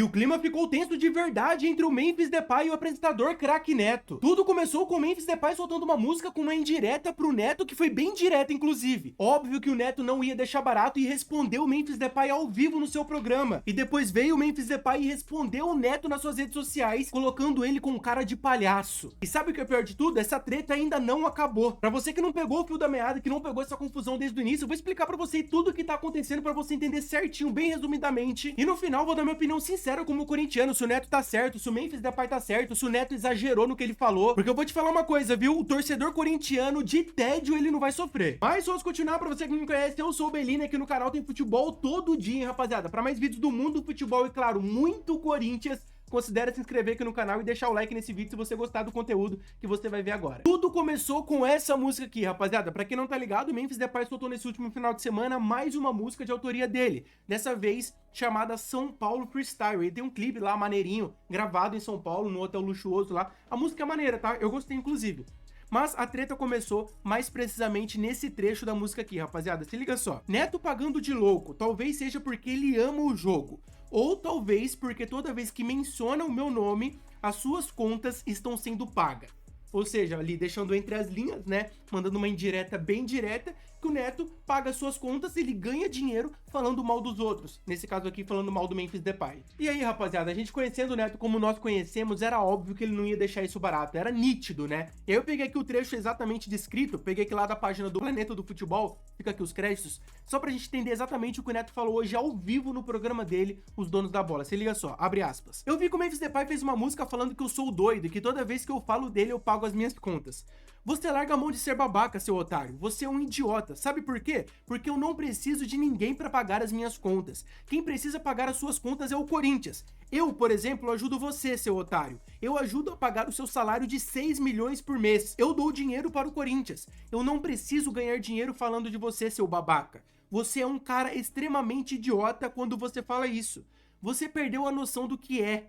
E o clima ficou tenso de verdade entre o Memphis Depay e o apresentador Craque Neto. Tudo começou com o Memphis Depay soltando uma música com uma indireta pro Neto, que foi bem direta, inclusive. Óbvio que o Neto não ia deixar barato e respondeu o Memphis Depay ao vivo no seu programa. E depois veio o Memphis Depay e respondeu o Neto nas suas redes sociais, colocando ele com cara de palhaço. E sabe o que é pior de tudo? Essa treta ainda não acabou. Pra você que não pegou o fio da meada, que não pegou essa confusão desde o início, eu vou explicar pra você tudo o que tá acontecendo pra você entender certinho, bem resumidamente. E no final vou dar minha opinião sincera como corintiano, se o Neto tá certo, se o Memphis Depay tá certo, se o Neto exagerou no que ele falou. Porque eu vou te falar uma coisa, viu? O torcedor corintiano de tédio ele não vai sofrer. Mas vamos continuar, pra você que não me conhece, eu sou o Belina, aqui no canal tem futebol todo dia, hein, rapaziada? Pra mais vídeos do mundo do futebol e, claro, muito Corinthians, considere se inscrever aqui no canal e deixar o like nesse vídeo se você gostar do conteúdo que você vai ver agora. Tudo começou com essa música aqui, rapaziada. Pra quem não tá ligado, o Memphis Depay soltou nesse último final de semana mais uma música de autoria dele. Dessa vez chamada São Paulo Freestyle. Ele tem um clipe lá maneirinho, gravado em São Paulo, no hotel luxuoso lá. A música é maneira, tá? Eu gostei, inclusive. Mas a treta começou mais precisamente nesse trecho da música aqui, rapaziada. Se liga só. Neto pagando de louco, talvez seja porque ele ama o jogo. Ou talvez porque toda vez que menciona o meu nome, as suas contas estão sendo pagas. Ou seja, ali deixando entre as linhas, né? Mandando uma indireta bem direta, que o Neto paga suas contas e ele ganha dinheiro falando mal dos outros. Nesse caso aqui, falando mal do Memphis Depay. E aí, rapaziada, a gente conhecendo o Neto como nós conhecemos, era óbvio que ele não ia deixar isso barato. Era nítido, né? E aí eu peguei aqui o trecho exatamente descrito, peguei aqui lá da página do Planeta do Futebol, fica aqui os créditos, só pra gente entender exatamente o que o Neto falou hoje ao vivo no programa dele, Os Donos da Bola. Se liga só, abre aspas. Eu vi que o Memphis Depay fez uma música falando que eu sou doido e que toda vez que eu falo dele eu pago as minhas contas. Você larga a mão de ser babaca, seu otário. Você é um idiota. Sabe por quê? Porque eu não preciso de ninguém pra pagar as minhas contas. Quem precisa pagar as suas contas é o Corinthians. Eu, por exemplo, ajudo você, seu otário. Eu ajudo a pagar o seu salário de 6 milhões por mês. Eu dou dinheiro para o Corinthians. Eu não preciso ganhar dinheiro falando de você, seu babaca. Você é um cara extremamente idiota quando você fala isso. Você perdeu a noção do que é.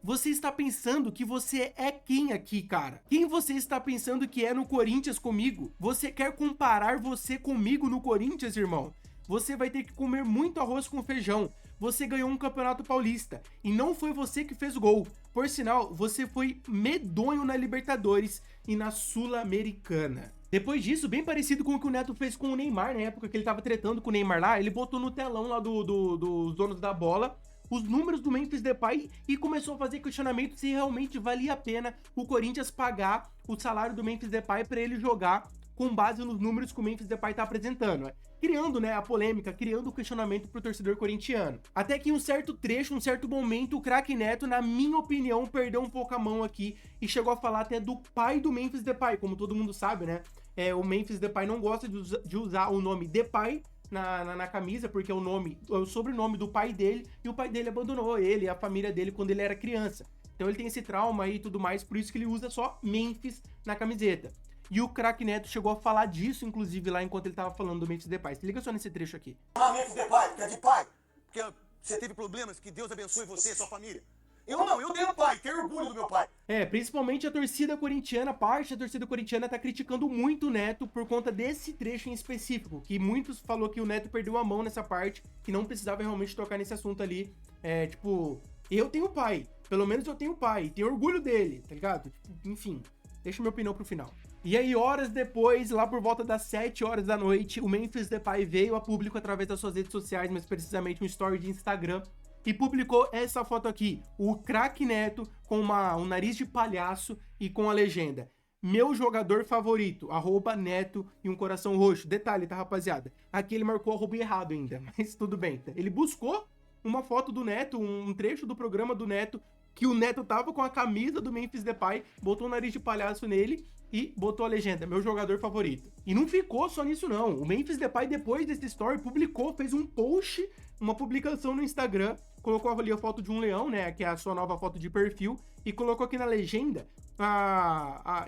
Você está pensando que você é quem aqui, cara? Quem você está pensando que é no Corinthians comigo? Você quer comparar você comigo no Corinthians, irmão? Você vai ter que comer muito arroz com feijão. Você ganhou um campeonato paulista e não foi você que fez o gol. Por sinal, você foi medonho na Libertadores e na Sul-Americana. Depois disso, bem parecido com o que o Neto fez com o Neymar, na época que ele tava tretando com o Neymar lá, ele botou no telão lá dos donos da bola os números do Memphis Depay e começou a fazer questionamento se realmente valia a pena o Corinthians pagar o salário do Memphis Depay para ele jogar com base nos números que o Memphis Depay tá apresentando, né? Criando, né, a polêmica, criando o questionamento pro torcedor corintiano. Até que em um certo trecho, um certo momento, o Craque Neto, na minha opinião, perdeu um pouco a mão aqui e chegou a falar até do pai do Memphis Depay, como todo mundo sabe, né? O Memphis Depay não gosta de usar o nome Depay na camisa, porque é o sobrenome do pai dele, e o pai dele abandonou ele e a família dele quando ele era criança. Então ele tem esse trauma aí e tudo mais, por isso que ele usa só Memphis na camiseta. E o Craque Neto chegou a falar disso, inclusive, lá enquanto ele tava falando do Memphis Depay. Se liga só nesse trecho aqui. Memphis Depay, que é de pai, porque você teve problemas, que Deus abençoe você e sua família. Eu não, eu tenho pai, tenho orgulho do meu pai. Principalmente a torcida corintiana, parte da torcida corintiana tá criticando muito o Neto por conta desse trecho em específico, que muitos falou que o Neto perdeu a mão nessa parte, que não precisava realmente tocar nesse assunto ali. Tipo, eu tenho pai, pelo menos eu tenho pai, tenho orgulho dele, tá ligado? Enfim, deixa minha opinião pro final. E aí, horas depois, lá por volta das 7 horas da noite, o Memphis Depay veio a público através das suas redes sociais, mais precisamente um story de Instagram, e publicou essa foto aqui, o Craque Neto com um nariz de palhaço e com a legenda: meu jogador favorito, @Neto e um coração roxo. Detalhe, tá, rapaziada? Aqui ele marcou arroba errado ainda, mas tudo bem, tá? Ele buscou uma foto do Neto, um trecho do programa do Neto, que o Neto tava com a camisa do Memphis Depay, botou o nariz de palhaço nele e botou a legenda: meu jogador favorito. E não ficou só nisso não, o Memphis Depay, depois desse story, publicou, fez um post, uma publicação no Instagram, colocou ali a foto de um leão, né, que é a sua nova foto de perfil, e colocou aqui na legenda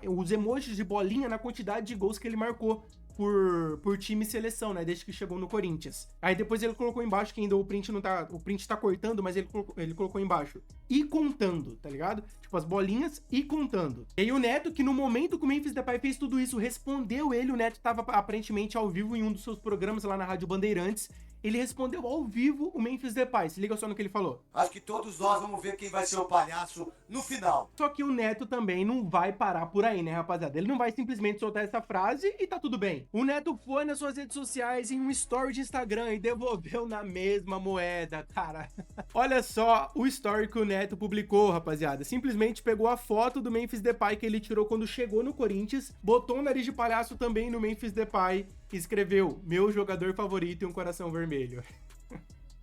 os emojis de bolinha na quantidade de gols que ele marcou por time e seleção, né, desde que chegou no Corinthians. Aí depois ele colocou embaixo, que ainda o print não tá, o print tá cortando, mas ele colocou embaixo: e contando, tá ligado? Tipo, as bolinhas e contando. E aí o Neto, que no momento que o Memphis Depay fez tudo isso, respondeu ele. O Neto tava aparentemente ao vivo em um dos seus programas lá na Rádio Bandeirantes, ele respondeu ao vivo o Memphis Depay. Se liga só no que ele falou. Acho que todos nós vamos ver quem vai ser o palhaço no final. Só que o Neto também não vai parar por aí, né, rapaziada? Ele não vai simplesmente soltar essa frase e tá tudo bem. O Neto foi nas suas redes sociais em um story de Instagram e devolveu na mesma moeda, cara. Olha só o story que o Neto publicou, rapaziada. Simplesmente pegou a foto do Memphis Depay que ele tirou quando chegou no Corinthians, botou um nariz de palhaço também no Memphis Depay e escreveu: meu jogador favorito e um coração vermelho.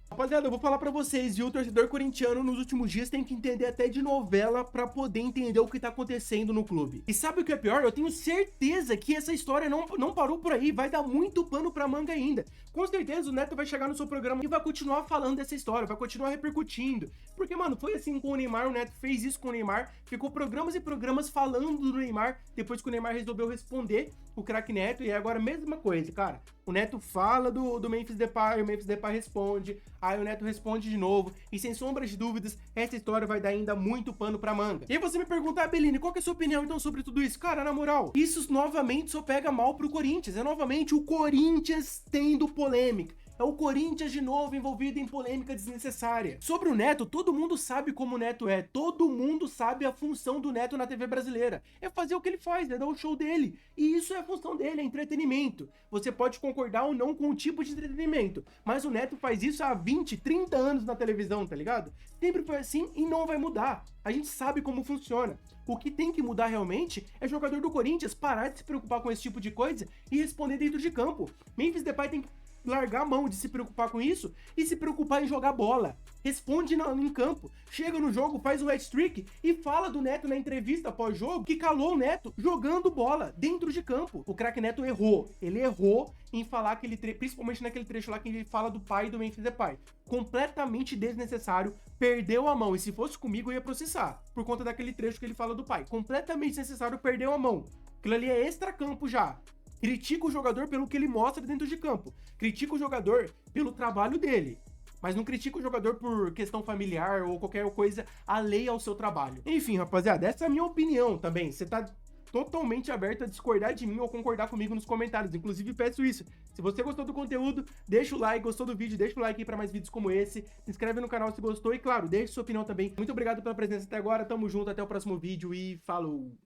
Rapaziada, eu vou falar pra vocês, viu? O torcedor corintiano nos últimos dias tem que entender até de novela pra poder entender o que tá acontecendo no clube. E sabe o que é pior? Eu tenho certeza que essa história não parou por aí, vai dar muito pano pra manga ainda. Com certeza o Neto vai chegar no seu programa e vai continuar falando dessa história, vai continuar repercutindo. Porque, mano, foi assim com o Neymar, o Neto fez isso com o Neymar, ficou programas e programas falando do Neymar, depois que o Neymar resolveu responder o craque Neto, e agora a mesma coisa, cara. O Neto fala do Memphis Depay, o Memphis Depay responde, aí o Neto responde de novo, e sem sombra de dúvidas, essa história vai dar ainda muito pano pra manga. E aí você me pergunta, Beline, qual que é a sua opinião então sobre tudo isso? Cara, na moral, isso novamente só pega mal pro Corinthians, é novamente o Corinthians tendo polêmica. É o Corinthians de novo envolvido em polêmica desnecessária. Sobre o Neto, todo mundo sabe como o Neto é. Todo mundo sabe a função do Neto na TV brasileira. É fazer o que ele faz, é dar o show dele. E isso é a função dele, é entretenimento. Você pode concordar ou não com o tipo de entretenimento, mas o Neto faz isso há 20, 30 anos na televisão, tá ligado? Sempre foi assim e não vai mudar. A gente sabe como funciona. O que tem que mudar realmente é o jogador do Corinthians parar de se preocupar com esse tipo de coisa e responder dentro de campo. Memphis Depay tem que largar a mão de se preocupar com isso e se preocupar em jogar bola. Responde em campo, chega no jogo, faz o hat-trick e fala do Neto na entrevista pós-jogo que calou o Neto jogando bola dentro de campo. O craque Neto errou. Ele errou em falar aquele trecho, principalmente naquele trecho lá que ele fala do pai do Memphis Depay. Completamente desnecessário, perdeu a mão. E se fosse comigo, eu ia processar por conta daquele trecho que ele fala do pai. Completamente desnecessário, perdeu a mão. Aquilo ali é extra-campo já. Critica o jogador pelo que ele mostra dentro de campo. Critica o jogador pelo trabalho dele. Mas não critica o jogador por questão familiar ou qualquer coisa alheia ao seu trabalho. Enfim, rapaziada, essa é a minha opinião também. Você tá totalmente aberto a discordar de mim ou concordar comigo nos comentários. Inclusive, peço isso. Se você gostou do conteúdo, deixa o like. Gostou do vídeo, deixa o like aí pra mais vídeos como esse. Se inscreve no canal se gostou e, claro, deixe sua opinião também. Muito obrigado pela presença até agora. Tamo junto, até o próximo vídeo e falou!